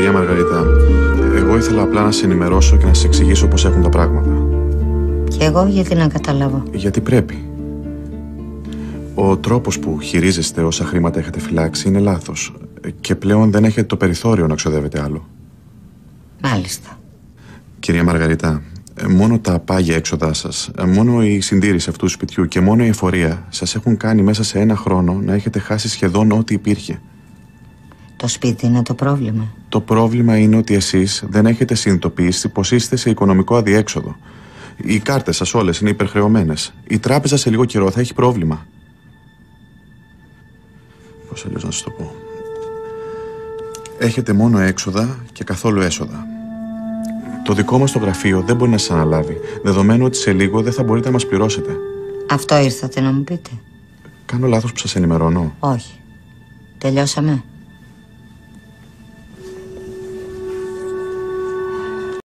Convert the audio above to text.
Κυρία Μαργαρίτα, εγώ ήθελα απλά να σε ενημερώσω και να σε εξηγήσω πώς έχουν τα πράγματα. Και εγώ γιατί να καταλάβω? Γιατί πρέπει. Ο τρόπος που χειρίζεστε όσα χρήματα έχετε φυλάξει είναι λάθος. Και πλέον δεν έχετε το περιθώριο να ξοδεύετε άλλο. Μάλιστα. Κυρία Μαργαρίτα, μόνο τα πάγια έξοδά σας, μόνο η συντήρηση αυτού του σπιτιού και μόνο η εφορία σας έχουν κάνει μέσα σε ένα χρόνο να έχετε χάσει σχεδόν ό,τι υπήρχε. Το σπίτι είναι το πρόβλημα. Το πρόβλημα είναι ότι εσείς δεν έχετε συνειδητοποιήσει πως είστε σε οικονομικό αδιέξοδο. Οι κάρτες σας όλες είναι υπερχρεωμένες. Η τράπεζα σε λίγο καιρό θα έχει πρόβλημα. Πώς αλλιώς να σας το πω. Έχετε μόνο έξοδα και καθόλου έσοδα. Το δικό μας το γραφείο δεν μπορεί να σας αναλάβει, δεδομένου ότι σε λίγο δεν θα μπορείτε να μας πληρώσετε. Αυτό ήρθατε να μου πείτε? Κάνω λάθος που σας ενημερώνω? Όχι. Τελειώσαμε.